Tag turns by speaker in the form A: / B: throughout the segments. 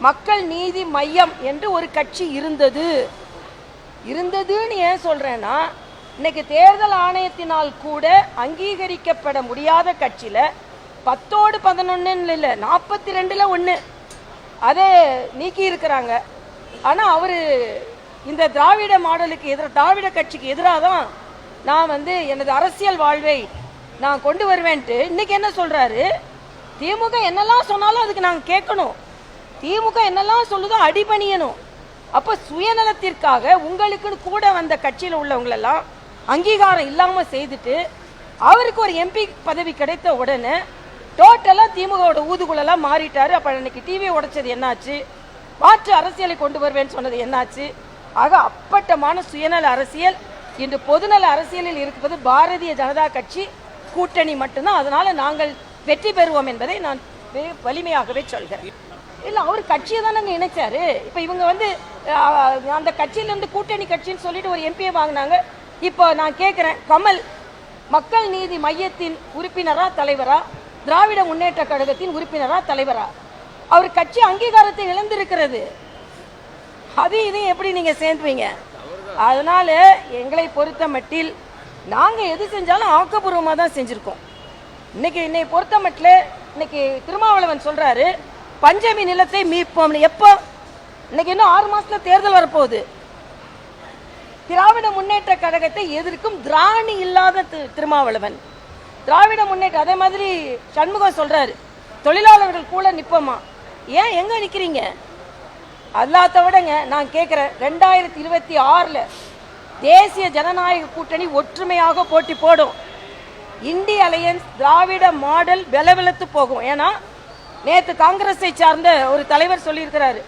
A: மக்கள் நீதி மையம் என்று ஒரு கட்சி இருந்ததுன்னு ஏன் சொல்றேன்னா, இன்னைக்கு தேர்தல் ஆணையத்தினால் கூட அங்கீகரிக்கப்பட முடியாத கட்சியில 10ஓடு 11 இல்லை 42ல் 1 அதை நீக்கி இருக்கிறாங்க. ஆனா அவரு இந்த திராவிட மாடலுக்கு திராவிட கட்சிக்கு எதிராக தான் நான் எனது அரசியல் வாழ்வை நான் கொண்டு வருவேன்ட்டு இன்னைக்கு என்ன சொல்றாரு? திமுக என்னெல்லாம் சொன்னாலும் அதுக்கு நாங்கள் கேட்கணும், திமுக என்னெல்லாம் சொல்லுதோ அடிபணியணும். அப்ப சுயநலத்திற்காக உங்களுக்கு கூட வந்த கட்சியில் உள்ளவங்களெல்லாம் அங்கீகாரம் இல்லாம செய்துட்டு அவருக்கு ஒரு எம்பி பதவி கிடைத்த உடனே டோட்டலா திமுகவோட ஊதுகுழலாம் மாறிட்டாரு. அப்ப இன்னைக்கு டிவி உடைச்சது என்னாச்சு? மாற்று அரசியலை கொண்டு வருவேன்னு சொன்னது என்னாச்சு? ஆக அப்பட்டமான சுயநல அரசியல் இன்று பொதுநல அரசியலில் இருப்பது பாரதிய ஜனதா கட்சி கூட்டணி மட்டும்தான். அதனால நாங்கள் வெற்றி பெறுவோம் என்பதை நான் வலிமையாகவே சொல்கிறேன். இல்ல அவர் கட்சியை தானங்க இணைச்சாரு. இப்ப இவங்க அந்த கட்சியிலிருந்து கூட்டணி கட்சின்னு சொல்லிட்டு ஒரு எம்பியை வாங்கினாங்க. இப்போ நான் கேட்கிறேன், கமல் மக்கள் நீதி மையத்தின் உறுப்பினரா தலைவரா, திராவிட முன்னேற்ற கழகத்தின் உறுப்பினரா தலைவரா? அவர் கட்சி அங்கீகாரத்தை இழந்திருக்கிறது. அது இதையும் எப்படி நீங்க சேர்ந்துவீங்க? அதனால எங்களை பொறுத்த மட்டில் நாங்க எது செஞ்சாலும் ஆக்கப்பூர்வமாக தான் செஞ்சிருக்கோம். இன்னை பொறுத்த மட்டில் இன்னைக்கு திருமாவளவன் சொல்றாரு பஞ்சமி நிலத்தை மீட்போம். எப்போ? இன்னைக்கு இன்னும் 6 மாசத்துல தேர்தல் வரப்போகுது. திராவிட முன்னேற்ற கழகத்தை எதிர்க்கும் திராணி இல்லாத திருமாவளவன் திராவிட முன்னேற்ற, அதே மாதிரி சண்முகம் சொல்றாரு தொழிலாளர்கள் கூட நிப்போமா. ஏன் எங்க நிக்கிறீங்க? அல்லாத விடங்க நான் கேட்கிறேன், 2026ல் தேசிய ஜனநாயக கூட்டணி ஒற்றுமையாக போட்டி போடும். இந்திய அலையன்ஸ் திராவிட மாடல் வெலவெலத்து போகும். ஏன்னா நேற்று காங்கிரஸை சார்ந்த ஒரு தலைவர் சொல்லியிருக்கிறாரு,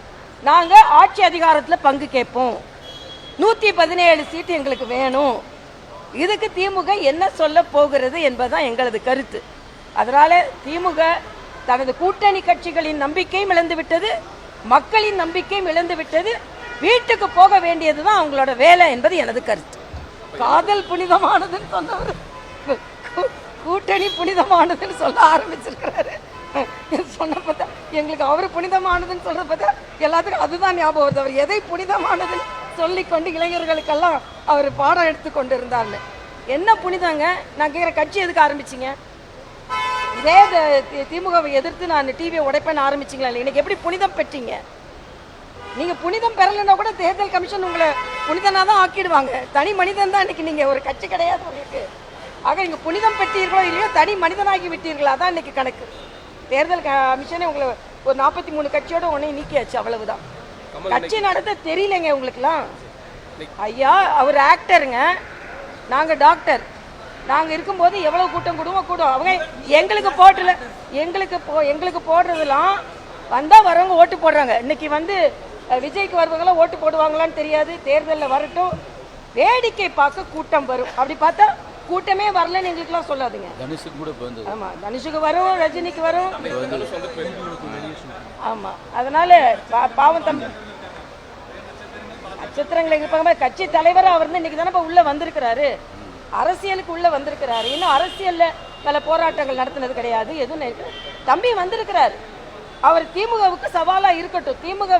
A: நாங்க ஆட்சி அதிகாரத்தில் பங்கு கேட்போம், 117 சீட்டு எங்களுக்கு வேணும். இதுக்கு திமுக என்ன சொல்ல போகிறது என்பதுதான் எங்களது கருத்து. அதனால திமுக தனது கூட்டணி கட்சிகளின் நம்பிக்கையும் இழந்து விட்டது, மக்களின் நம்பிக்கையும் இழந்து விட்டது. வீட்டுக்கு போக வேண்டியதுதான் அவங்களோட வேலை என்பது எனது கருத்து. காதல் புனிதமானதுன்னு சொன்னவர் கூட்டணி புனிதமானதுன்னு சொல்ல ஆரம்பிச்சிருக்கிறாரு. சொன்ன பார்த்தா எங்களுக்கு அவர் புனிதமானதுன்னு சொல்றத பார்த்தா எல்லாத்துக்கும் அதுதான் ஞாபகம் வருது. அவர் எதை புனிதமானதுன்னு சொல்லிக்கொண்டு இளைஞர்களுக்கெல்லாம் அவர் பாடம் எடுத்து கொண்டு இருந்தார்னு. என்ன புனிதங்க? நான் கேட்குற, கட்சி எதுக்கு ஆரம்பிச்சிங்க? இதே திமுகவை எதிர்த்து நான் டிவியை உடைப்பேன்னு ஆரம்பிச்சிங்களா இல்லை? இன்னைக்கு எப்படி புனிதம் பெற்றீங்க? நீங்க புனிதம் பெறலைன்னா கூட தேர்தல் கமிஷன் உங்களை புனிதனா தான் ஆக்கிடுவாங்க. தனி மனிதன் தான் இன்னைக்கு நீங்க, ஒரு கட்சி கிடையாது உங்களுக்கு. ஆக நீங்க புனிதம் பெற்றீர்களோ இல்லையோ தனி மனிதனாகி விட்டீர்களா தான் இன்னைக்கு கணக்கு. தேர்தல் கமிஷனே உங்களை ஒரு 43 கட்சியோட உடனே நீக்கியாச்சு, அவ்வளவுதான். கட்சி நடத்த தெரியலங்க உங்களுக்குலாம். ஐயா அவர் ஆக்டருங்க, நாங்க டாக்டர். நாங்க இருக்கும்போது எவ்வளவு கூட்டம் கூடும். அவங்க எங்களுக்கு போட்டல, எங்களுக்கு போடுறதெல்லாம் வந்தா வரவங்க ஓட்டு போடுறாங்க. இன்னைக்கு விஜய்க்கு வருவங்களாம் ஓட்டு போடுவாங்களான்னு தெரியாது. தேர்தலில் வரட்டும், வேடிக்கை பார்க்க கூட்டம் வரும். அப்படி பார்த்தா கூட்டமே வரலன்னு எங்களுக்குலாம் சொல்லாதுங்க.
B: தனுஷுக்கு கூட வந்து,
A: ஆமா தனுஷுக்கு வரும், ரஜினிக்கு வரும். ஆமா, அதனால பாவம் தம்பி நட்சத்திரங்களை இருப்பாங்க. கட்சி தலைவர் அவர் இன்னைக்கு தானே உள்ள வந்திருக்கிறாரு, அரசியலுக்கு உள்ள வந்திருக்கிறாரு. இன்னும் அரசியல்ல பல போராட்டங்கள் நடத்தினது கிடையாது, எதுவும் தம்பி வந்திருக்கிறாரு. அவர் திமுகவுக்கு சவாலா இருக்கட்டும், திமுக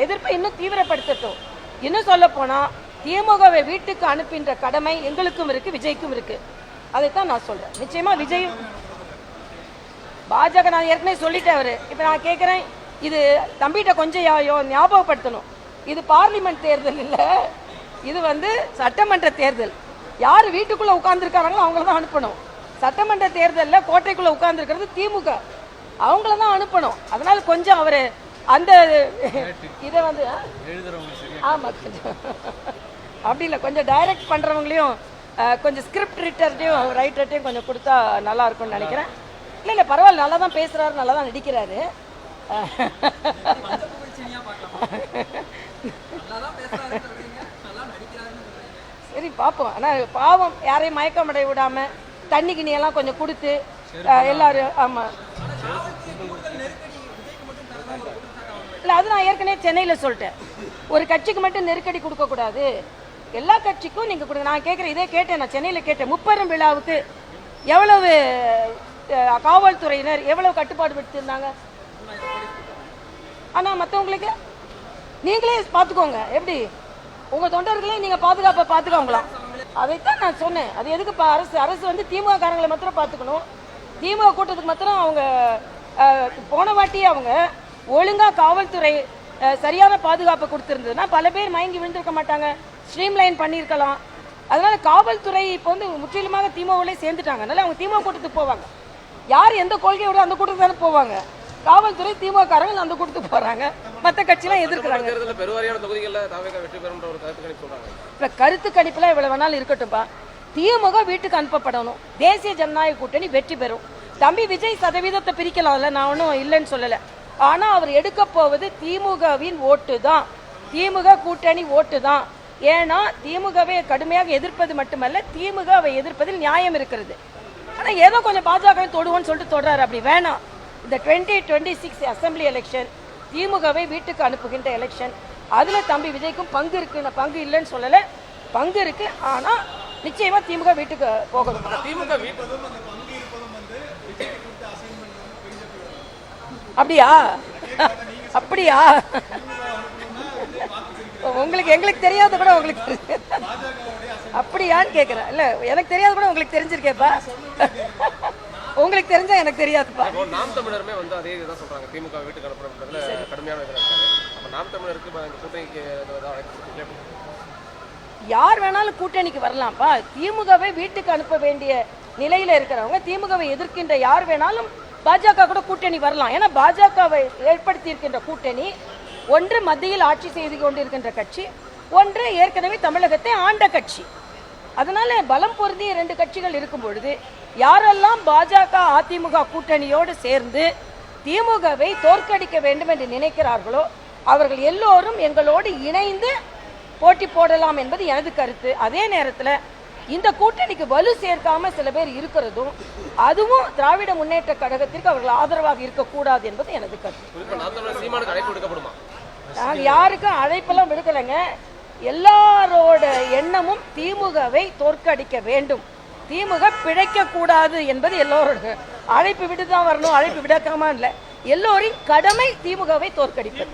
A: எதிர்ப்பை இன்னும் தீவிரப்படுத்தட்டும். இன்னும் சொல்ல போனா திமுகவை வீட்டுக்கு அனுப்பின்ற கடமை எங்களுக்கும் இருக்கு, விஜய்க்கும் இருக்கு. அதைத்தான் நான் சொல்றேன். நிச்சயமா விஜய் பாஜக நான் ஏற்கனவே சொல்லிட்டேன். அவரு இப்ப நான் கேட்கிறேன், இது தம்பிகிட்ட கொஞ்சம் ஞாபகப்படுத்தணும். இது பார்லிமெண்ட் தேர்தல் இல்ல, இது சட்டமன்ற தேர்தல். யாரு வீட்டுக்குள்ள உட்கார்ந்துருக்காங்களோ அவங்கள தான் அனுப்பணும். சட்டமன்ற தேர்தலில் கோட்டைக்குள்ள உட்கார்ந்துருக்கிறது திமுக, அவங்கள தான் அனுப்பணும். அதனால கொஞ்சம் அவரு அந்த இதை ஆமா அப்படி இல்லை, கொஞ்சம் டைரக்ட் பண்றவங்களையும் கொஞ்சம் ஸ்கிரிப்ட் ரைட்டர்ட்டையும் கொஞ்சம் கொடுத்தா நல்லா இருக்கும்னு நினைக்கிறேன். இல்லை பரவாயில்ல, நல்லா தான் பேசுறாரு, நல்லா தான் நடிக்கிறாரு. சரி பார்ப்போம். ஆனால் பாவம் யாரையும் மயக்கம் அடைய விடாம தண்ணி கிணியெல்லாம் கொஞ்சம் கொடுத்து எல்லாரும். ஆமா இல்லை, அது நான் ஏற்கனவே சென்னையில் சொல்லிட்டேன். ஒரு கட்சிக்கு மட்டும் நெருக்கடி கொடுக்கக்கூடாது, எல்லா கட்சிக்கும் நீங்கள் கொடுங்க. நான் கேட்குறேன், இதே கேட்டேன், நான் சென்னையில் கேட்டேன். முப்பெரும் விழாவுக்கு எவ்வளவு காவல்துறையினர் எவ்வளவு கட்டுப்பாடு விடுத்திருந்தாங்க? ஆனா மற்றவங்களுக்கு நீங்களே பார்த்துக்கோங்க, எப்படி உங்க தொண்டர்களே நீங்க பாதுகாக்கலாம். அதைத்தான் நான் சொன்னேன். அது எதுக்கு அரசு வந்து திமுக காரங்களை மாத்திரம் பார்த்துக்கணும். திமுக கூட்டத்துக்கு மாத்திரம் அவங்க போன வாட்டி அவங்க ஒழுங்கா காவல்துறை சரியான பாதுகாப்பு கொடுத்திருந்ததுன்னா பல பேர் மயங்கி விழுந்திருக்க மாட்டாங்க, ஸ்ட்ரீம்லைன் பண்ணியிருக்கலாம். அதனால காவல்துறை இப்போ வந்து முற்றிலுமாக திமுகவிலே சேர்ந்துட்டாங்க. அதனால அவங்க திமுக கூட்டத்துக்கு போவாங்க. யார் எந்த கொள்கையோட அந்த கூட்டத்துக்கு தானே போவாங்க. காவல்துறை திமுக காரங்க அந்த கூட்டத்துக்கு போறாங்க, மற்ற கட்சியெல்லாம் எதிர்க்கிறாங்க. இப்ப கருத்து கணிப்புல இவ்வளவு வேணாலும் இருக்கட்டும்பா. திமுக வீட்டுக்கு அனுப்பப்படணும். தேசிய ஜனநாயக கூட்டணி வெற்றி பெறும். தம்பி விஜய் சதவீதத்தை பிரிக்கலாம்ல, நான் ஒன்றும் இல்லைன்னு சொல்லல. ஆனா அவர் எடுக்க போவது திமுகவின் ஓட்டு தான், திமுக கூட்டணி ஓட்டு தான். ஏன்னா திமுகவை கடுமையாக எதிர்ப்பது மட்டுமல்ல, திமுகவை எதிர்ப்பதில் நியாயம் இருக்கிறது. ஆனா ஏதோ கொஞ்சம் பாஜக தொடுவோன்னு சொல்லிட்டு தொடராரு. அப்படி வேணாம். இந்த 2026 அசம்பிளி எலெக்ஷன் திமுகவை வீட்டுக்கு அனுப்புகின்ற எலெக்ஷன். அதுல தம்பி விஜய்க்கும் பங்கு இருக்கு, நான் பங்கு இல்லைன்னு சொல்லல, பங்கு இருக்கு. ஆனா நிச்சயமா திமுக வீட்டுக்கு போகணும். அப்படியா அப்படியா உங்களுக்கு எங்களுக்கு தெரியாத கூட உங்களுக்கு அப்படியான்னு கேக்குறேன். இல்ல எனக்கு தெரியாத கூட உங்களுக்கு தெரிஞ்சிருக்கேப்பா. உங்களுக்கு தெரிஞ்சா எனக்கு தெரியாதுப்பா.
B: நாம் தமிழருமே வந்து அதே இதுதான் சொல்றாங்க, திமுக வீட்டுக்கு அனுப்புறதுல கடுமையான இது இருக்காங்க. அப்ப நாம் தமிழருக்கு இந்த கூட்டணிக்கு
A: யார் வேணாலும் கூட்டணிக்கு வரலாம்ப்பா. திமுகவை வீட்டுக்கு அனுப்ப வேண்டிய நிலையில இருக்கிறவங்க, திமுகவை எதிர்க்கின்ற யார் வேணாலும் பாஜக கூட கூட்டணி வரலாம். ஏன்னா பாஜகவை ஏற்படுத்தி இருக்கின்ற கூட்டணி ஒன்று மத்தியில் ஆட்சி செய்து கொண்டிருக்கின்ற கட்சி, ஒன்று ஏற்கனவே தமிழகத்தை ஆண்ட கட்சி. அதனால பலம் பொருந்திய 2 கட்சிகள் இருக்கும் பொழுது யாரெல்லாம் பாஜக அதிமுக கூட்டணியோடு சேர்ந்து திமுகவை தோற்கடிக்க வேண்டும் என்று நினைக்கிறார்களோ அவர்கள் எல்லோரும் எங்களோடு இணைந்து போட்டி போடலாம் என்பது எனது கருத்து. அதே நேரத்தில் இந்த கூட்டணிக்கு வலு சேர்க்காம சில பேர் இருக்கிறதும், அதுவும் திராவிட முன்னேற்ற கழகத்திற்கு அவர்கள் ஆதரவாக இருக்கக்கூடாது என்பது எனது கருத்து. நாங்கள் யாருக்கும் அழைப்பெல்லாம் விடுக்கலைங்க. எல்லாரோட எண்ணமும் திமுகவை தோற்கடிக்க வேண்டும், திமுக பிழைக்க கூடாது என்பது எல்லோரோட. அழைப்பு விட்டு தான் வரணும், அழைப்பு விடக்காம இல்லை. எல்லோரின் கடமை திமுகவை தோற்கடிப்பது.